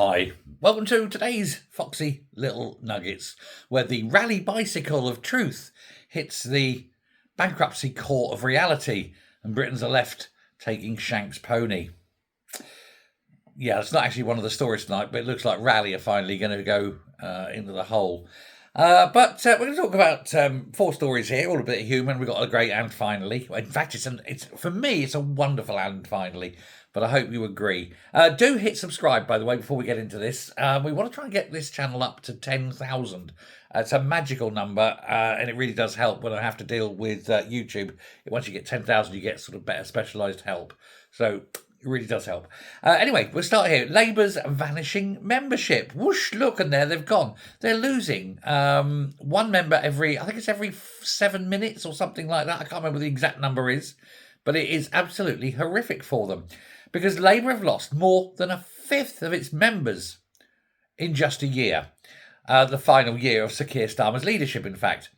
Hi, welcome to today's Foxy Little Nuggets, where the rally bicycle of truth hits the bankruptcy court of reality and Britons are left taking Shank's pony. Yeah, it's not actually one of the stories tonight, but it looks like Rally are finally going to go into the hole. But we're going to talk about 4 stories here, all a bit of human. We've got a great and finally. In fact, it's for me, it's a wonderful and finally. But I hope you agree. Do hit subscribe, by the way, before we get into this. We want to try and get this channel up to 10,000. It's a magical number, and it really does help when I have to deal with YouTube. Once you get 10,000, you get sort of better specialised help. So it really does help. Anyway, we'll start here. Labour's vanishing membership. Whoosh, look, and there they've gone. They're losing one member every 7 minutes or something like that. I can't remember what the exact number is, but it is absolutely horrific for them because Labour have lost more than a fifth of its members in just a year. The final year of Sir Keir Starmer's leadership, in fact.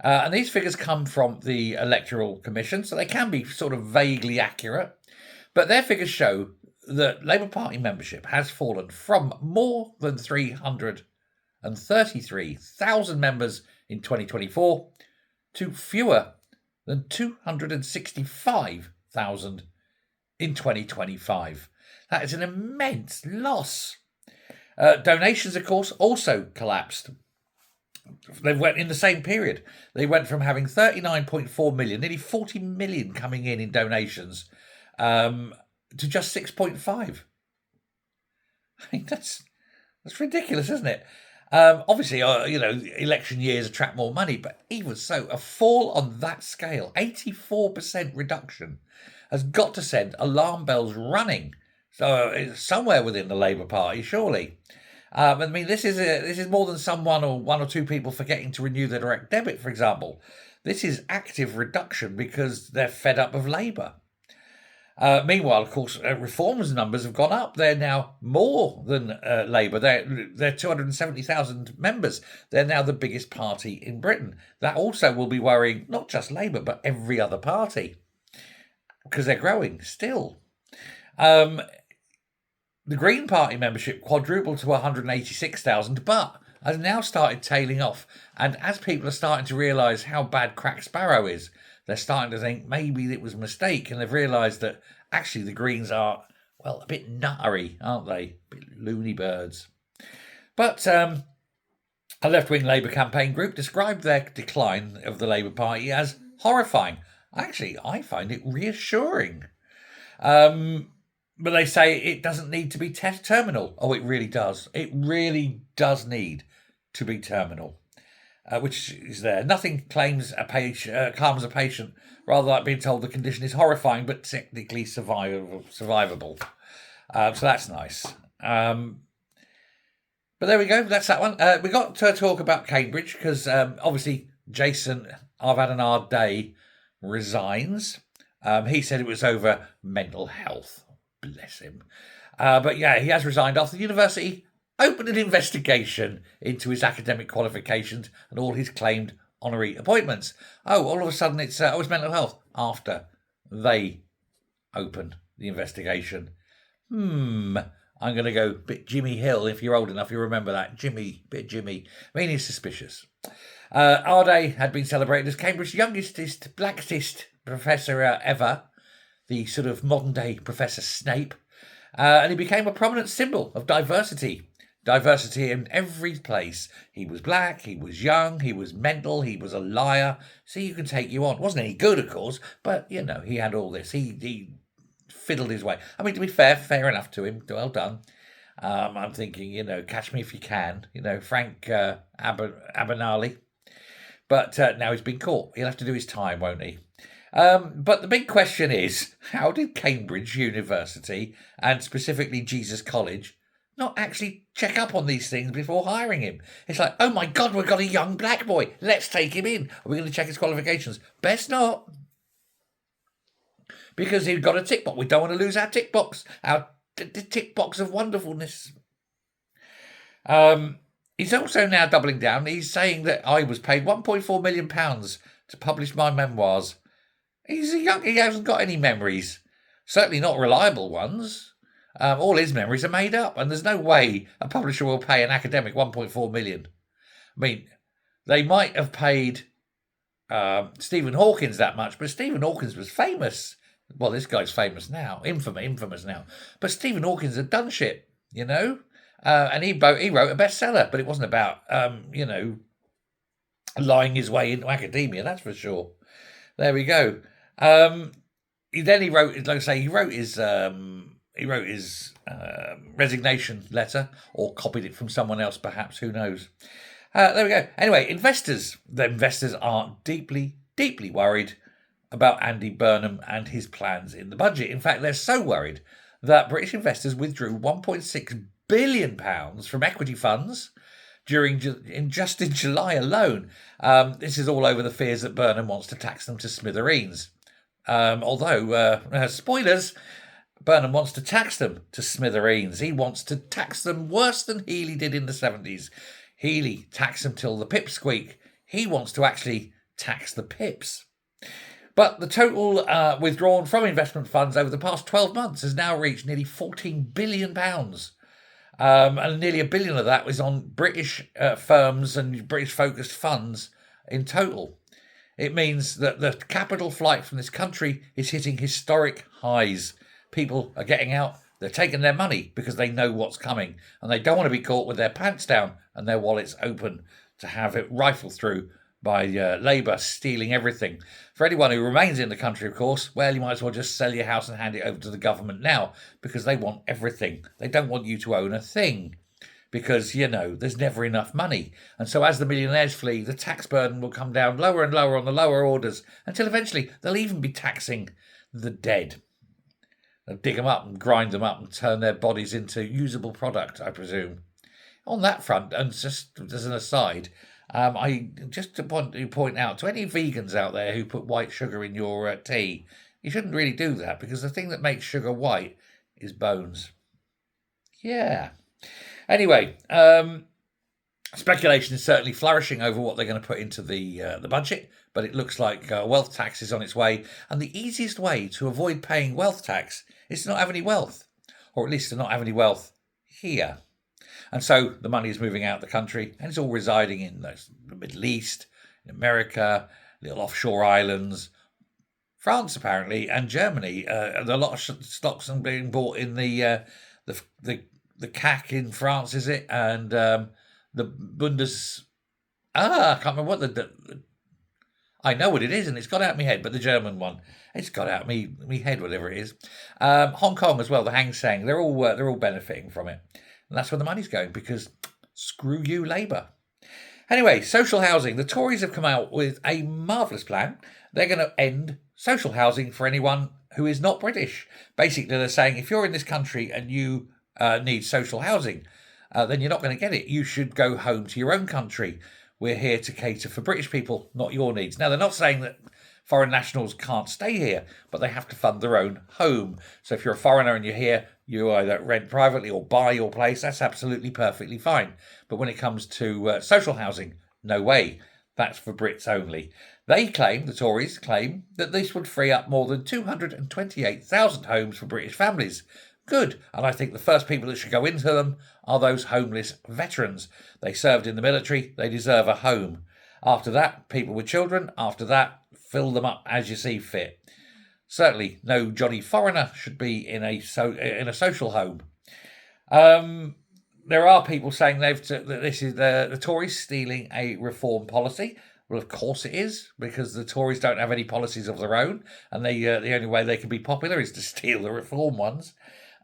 And these figures come from the Electoral Commission, so they can be sort of vaguely accurate. But their figures show that Labour Party membership has fallen from more than 333,000 members in 2024 to fewer than 265,000 in 2025. That is an immense loss. Donations, of course, also collapsed. They went in the same period. They went from having 39.4 million, nearly 40 million coming in donations, to just 6.5. I mean, that's ridiculous, isn't it? Obviously, election years attract more money, but even so, a fall on that scale, 84% reduction, has got to send alarm bells running. So it's somewhere within the Labour Party, surely. I mean, this is more than one or two people forgetting to renew their direct debit, for example. This is active reduction because they're fed up of Labour. Meanwhile, of course, Reform's numbers have gone up. They're now more than Labour. They're 270,000 members. They're now the biggest party in Britain. That also will be worrying not just Labour, but every other party, because they're growing still. The Green Party membership quadrupled to 186,000, but has now started tailing off. And as people are starting to realise how bad Crack Sparrow is, they're starting to think maybe it was a mistake, and they've realised that actually the Greens are, well, a bit nuttery, aren't they? A bit loony birds. But a left-wing Labour campaign group described their decline of the Labour Party as horrifying. Actually, I find it reassuring. But they say it doesn't need to be terminal. Oh, it really does. It really does need to be terminal. Which is there. Nothing calms a patient, rather like being told the condition is horrifying but technically survivable. So that's nice. But there we go. That's that one. We got to talk about Cambridge because obviously Jason, I've had an hard day, resigns. He said it was over mental health. Bless him. But yeah, he has resigned after the university opened an investigation into his academic qualifications and all his claimed honorary appointments. Oh, all of a sudden it's mental health after they opened the investigation. I'm going to go bit Jimmy Hill. If you're old enough, you remember that. Jimmy. I mean, he's suspicious. Our day had been celebrated as Cambridge's youngest, blackest professor ever, the sort of modern-day Professor Snape, and he became a prominent symbol of diversity. Diversity in every place. He was black, he was young, he was mental, he was a liar. See, you can take you on. Wasn't any good, of course, but, he had all this. He fiddled his way. I mean, to be fair enough to him. Well done. I'm thinking, catch me if you can. Frank Abenali. But now he's been caught. He'll have to do his time, won't he? But the big question is, how did Cambridge University, and specifically Jesus College, not actually check up on these things before hiring him? It's like, oh my God, we've got a young black boy. Let's take him in. Are we going to check his qualifications? Best not. Because he's got a tick box. We don't want to lose our tick box. Our tick box of wonderfulness. He's also now doubling down. He's saying that I was paid £1.4 million to publish my memoirs. He hasn't got any memories. Certainly not reliable ones. All his memories are made up, and there's no way a publisher will pay an academic 1.4 million. I mean, they might have paid Stephen Hawkins that much, but Stephen Hawkins was famous. Well, this guy's famous now, infamous now. But Stephen Hawkins had done shit, and he wrote a bestseller, but it wasn't about lying his way into academia. That's for sure. There we go. He wrote, like I say, he wrote his resignation letter, or copied it from someone else, perhaps. Who knows? There we go. Anyway, the investors are deeply, deeply worried about Andy Burnham and his plans in the budget. In fact, they're so worried that British investors withdrew £1.6 billion from equity funds just in July alone. This is all over the fears that Burnham wants to tax them to smithereens. Although, spoilers, Burnham wants to tax them to smithereens. He wants to tax them worse than Healey did in the 70s. Healey taxed them till the pips squeak. He wants to actually tax the pips. But the total withdrawn from investment funds over the past 12 months has now reached nearly £14 billion. And nearly £1 billion of that was on British firms and British-focused funds in total. It means that the capital flight from this country is hitting historic highs. People are getting out. They're taking their money because they know what's coming, and they don't want to be caught with their pants down and their wallets open to have it rifled through by Labour stealing everything. For anyone who remains in the country, of course, well, you might as well just sell your house and hand it over to the government now, because they want everything. They don't want you to own a thing, because, there's never enough money. And so as the millionaires flee, the tax burden will come down lower and lower on the lower orders, until eventually they'll even be taxing the dead. They'll dig them up and grind them up and turn their bodies into usable product, I presume. On that front, and just as an aside, I just want to point out to any vegans out there who put white sugar in your tea, you shouldn't really do that, because the thing that makes sugar white is bones. Yeah. Anyway, speculation is certainly flourishing over what they're going to put into the budget, but it looks like wealth tax is on its way, and the easiest way to avoid paying wealth tax is to not have any wealth, or at least to not have any wealth here. And so the money is moving out of the country, and it's all residing in the Middle East, in America, little offshore islands, France apparently, and Germany. A lot of stocks are being bought in the CAC in France, is it? And the Bundes. I can't remember what I know what it is, and it's got out of my head, but the German one, it's got out of me head, whatever it is. Hong Kong as well, the Hang Seng, they're all benefiting from it. And that's where the money's going, because screw you, Labour. Anyway, social housing. The Tories have come out with a marvellous plan. They're going to end social housing for anyone who is not British. Basically, they're saying if you're in this country and you need social housing, then you're not going to get it. You should go home to your own country. We're here to cater for British people, not your needs. Now, they're not saying that foreign nationals can't stay here, but they have to fund their own home. So if you're a foreigner and you're here, you either rent privately or buy your place. That's absolutely perfectly fine. But when it comes to social housing, no way. That's for Brits only. The Tories claim, that this would free up more than 228,000 homes for British families. Good. And I think the first people that should go into them are those homeless veterans. They served in the military. They deserve a home. After that, people with children. After that, fill them up as you see fit. Certainly, no Johnny foreigner should be in a social home. There are people saying that this is the Tories stealing a reform policy. Well, of course it is, because the Tories don't have any policies of their own, and the only way they can be popular is to steal the reform ones.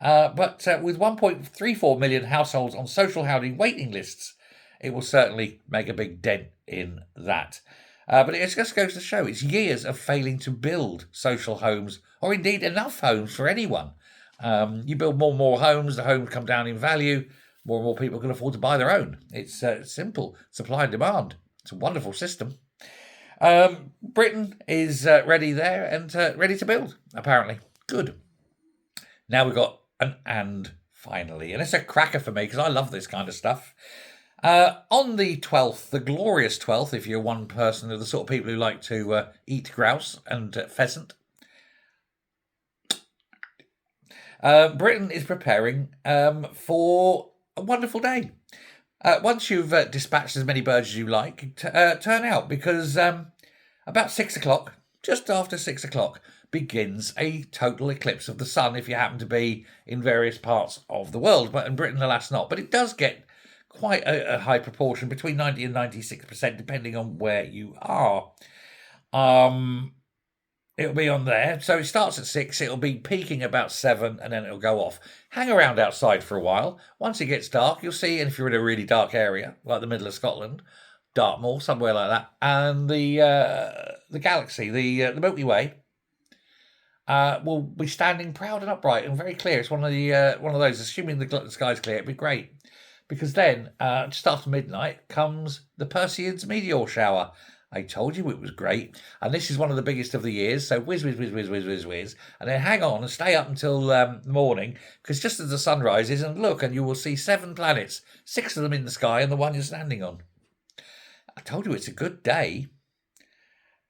But with 1.34 million households on social housing waiting lists, it will certainly make a big dent in that. But it just goes to show it's years of failing to build social homes, or indeed enough homes for anyone. You build more and more homes, the homes come down in value, more and more people can afford to buy their own. It's simple, supply and demand. It's a wonderful system. Britain is ready there and ready to build, apparently. Good. Now we've got an and finally, and it's a cracker for me because I love this kind of stuff. On the 12th, the glorious 12th, if you're one person of the sort of people who like to eat grouse and pheasant, Britain is preparing for a wonderful day. Once you've dispatched as many birds as you like, turn out because about 6 o'clock, just after 6 o'clock, begins a total eclipse of the sun if you happen to be in various parts of the world. But in Britain, alas, not. But it does get quite a high proportion, between 90 and 96%, depending on where you are. It'll be on there. So it starts at 6, it'll be peaking about 7, and then it'll go off. Hang around outside for a while. Once it gets dark, you'll see, and if you're in a really dark area, like the middle of Scotland, Dartmoor, somewhere like that, and the galaxy, the Milky Way, will be standing proud and upright and very clear. It's one of those. Assuming the sky's clear, it'd be great, because then just after midnight comes the Perseids meteor shower. I told you it was great, and this is one of the biggest of the years. So whiz, whiz, whiz, whiz, whiz, whiz, whiz, and then hang on and stay up until the morning, because just as the sun rises, and look, and you will see 7 planets, 6 of them in the sky, and the one you're standing on. I told you it's a good day.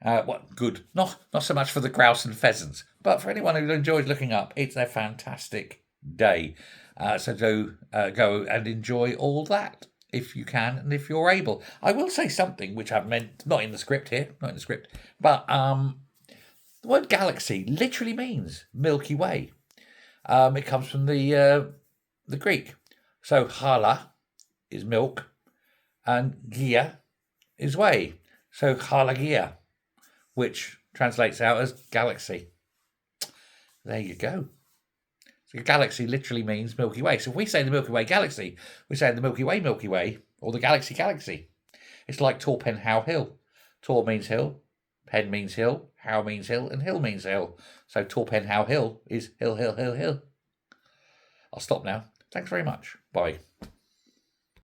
What good? Not so much for the grouse and pheasants, but for anyone who enjoys looking up, it's a fantastic day. So do go and enjoy all that if you can and if you're able. I will say something which I've meant not in the script here, but the word galaxy literally means Milky Way. It comes from the Greek. So hala is milk, and gia is way. So halagia, which translates out as galaxy. There you go. So galaxy literally means Milky Way. So if we say the Milky Way galaxy, we say the Milky Way, or the galaxy. It's like Torpen How Hill. Tor means hill, Pen means hill, How means hill, and hill means hill. So Torpen How Hill is hill, hill, hill, hill. I'll stop now. Thanks very much. Bye.